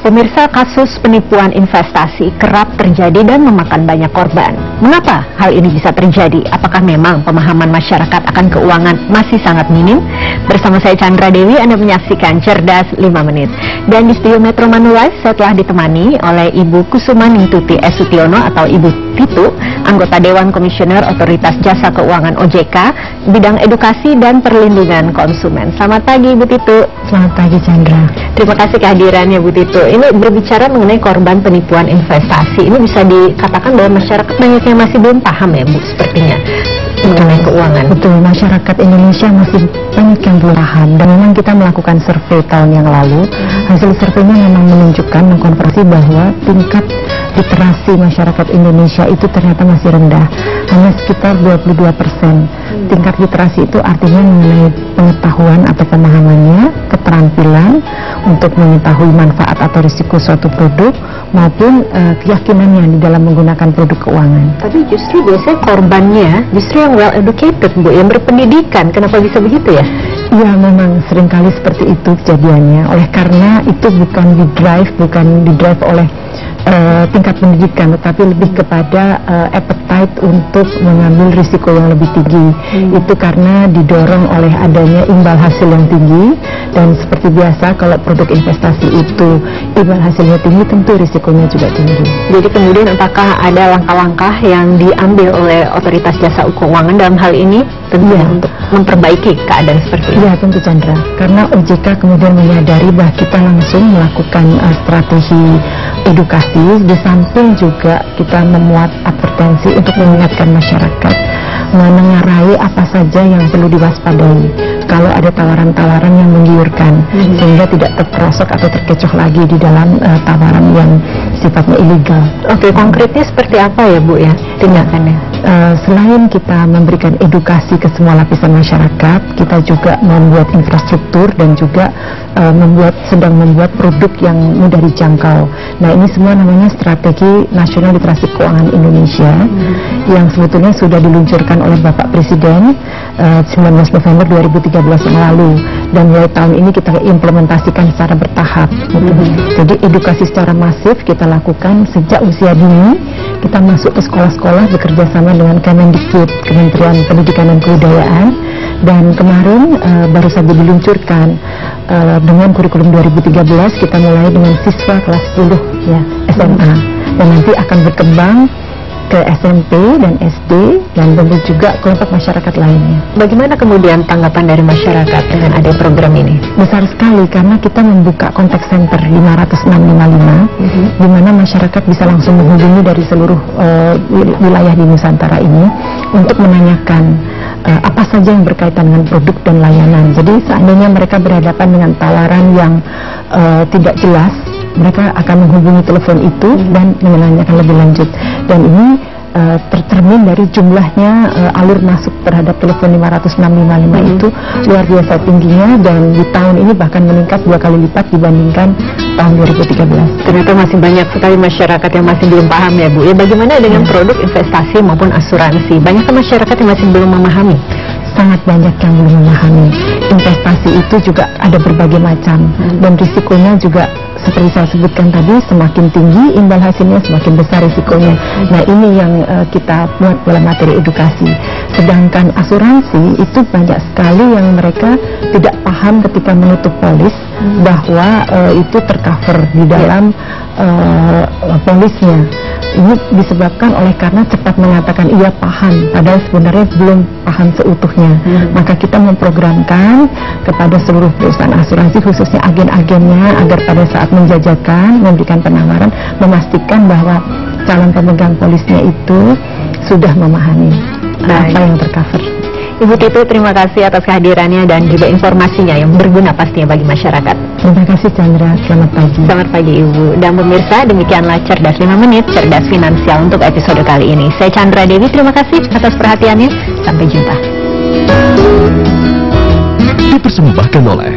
Pemirsa, kasus penipuan investasi kerap terjadi dan memakan banyak korban. Mengapa hal ini bisa terjadi? Apakah memang pemahaman masyarakat akan keuangan masih sangat minim? Bersama saya Chandra Dewi, Anda menyaksikan Cerdas 5 Menit. Dan di studio Metro Manulife, saya telah ditemani oleh Ibu Kusuma Ningtuti S. Sutiono atau Ibu Titu, anggota Dewan Komisioner Otoritas Jasa Keuangan OJK, bidang edukasi dan perlindungan konsumen. Selamat pagi, Ibu Titu. Selamat pagi, Chandra. Terima kasih kehadirannya, Bu Titu. Ini berbicara mengenai korban penipuan investasi. Ini bisa dikatakan bahwa masyarakat banyak yang masih belum paham ya, Bu, sepertinya mengenai keuangan. Betul, masyarakat Indonesia masih banyak yang belum paham. Dan memang kita melakukan survei tahun yang lalu. Hasil surveinya memang menunjukkan, mengkonfirmasi bahwa tingkat literasi masyarakat Indonesia itu ternyata masih rendah, hanya sekitar 22%. Tingkat literasi itu artinya mengenai pengetahuan atau pemahamannya, keterampilan untuk mengetahui manfaat atau risiko suatu produk, maupun keyakinannya di dalam menggunakan produk keuangan. Tapi justru biasanya korbannya justru yang well educated, Bu, yang berpendidikan. Kenapa bisa begitu ya? Ya, memang seringkali seperti itu kejadiannya. Oleh karena itu bukan didrive oleh tingkat pendidikan, tetapi lebih kepada appetite untuk mengambil risiko yang lebih tinggi. Itu karena didorong oleh adanya imbal hasil yang tinggi, dan seperti biasa kalau produk investasi itu imbal hasilnya tinggi, tentu risikonya juga tinggi. Jadi kemudian apakah ada langkah-langkah yang diambil oleh Otoritas Jasa Keuangan dalam hal ini tentunya untuk memperbaiki keadaan seperti ini? Ya, tentu, Chandra. Karena OJK kemudian menyadari bahwa kita langsung melakukan strategi edukasi, di samping juga kita memuat advertensi untuk mengingatkan masyarakat menengarai apa saja yang perlu diwaspadai kalau ada tawaran-tawaran yang menggiurkan, sehingga tidak terperosok atau terkecoh lagi di dalam tawaran yang sifatnya ilegal. Oke, konkretnya seperti apa ya, Bu, ya tindakannya? Selain kita memberikan edukasi ke semua lapisan masyarakat, kita juga membuat infrastruktur dan juga sedang membuat produk yang mudah dijangkau. Nah, ini semua namanya Strategi Nasional Literasi Keuangan Indonesia, yang sebetulnya sudah diluncurkan oleh Bapak Presiden 19 November 2013 yang lalu, dan mulai tahun ini kita implementasikan secara bertahap. Jadi edukasi secara masif kita lakukan sejak usia dini. Kita masuk ke sekolah-sekolah bekerja sama dengan Kemendikbud, Kementerian Pendidikan dan Kebudayaan, dan kemarin baru saja diluncurkan dengan kurikulum 2013. Kita mulai dengan siswa kelas 10 ya, SMA, dan nanti akan berkembang ke SMP dan SD, dan tentu juga kelompok masyarakat lainnya. Bagaimana kemudian tanggapan dari masyarakat dengan ada program ini? Besar sekali, karena kita membuka kontak center 50655, di mana masyarakat bisa langsung menghubungi dari seluruh wilayah di Nusantara ini untuk menanyakan apa saja yang berkaitan dengan produk dan layanan. Jadi seandainya mereka berhadapan dengan tawaran yang tidak jelas, mereka akan menghubungi telepon itu dan menanyakan lebih lanjut. Dan ini tercermin dari jumlahnya alur masuk terhadap telepon 50655 itu luar biasa tingginya, dan di tahun ini bahkan meningkat 2 kali lipat dibandingkan tahun 2013. Ternyata masih banyak sekali masyarakat yang masih belum paham ya, Bu. Ya, bagaimana dengan produk investasi maupun asuransi? Banyak masyarakat yang masih belum memahami. Sangat banyak yang belum memahami. Investasi itu juga ada berbagai macam, dan risikonya juga seperti saya sebutkan tadi, semakin tinggi imbal hasilnya, semakin besar risikonya. Nah, ini yang kita buat dalam materi edukasi. Sedangkan asuransi itu banyak sekali yang mereka tidak paham ketika menutup polis bahwa itu tercover di dalam polisnya. Ini disebabkan oleh karena cepat mengatakan iya paham, padahal sebenarnya belum paham seutuhnya. Maka kita memprogramkan kepada seluruh perusahaan asuransi, khususnya agen-agennya, agar pada saat menjajakan, memberikan penawaran, memastikan bahwa calon pemegang polisnya itu sudah memahami apa yang tercover. Ibu Titu, terima kasih atas kehadirannya dan juga informasinya yang berguna pastinya bagi masyarakat. Terima kasih, Chandra. Selamat pagi. Selamat pagi, Ibu. Dan pemirsa, demikianlah Cerdas 5 Menit, Cerdas Finansial untuk episode kali ini. Saya Chandra Dewi, terima kasih atas perhatiannya. Sampai jumpa. Dipersembahkan oleh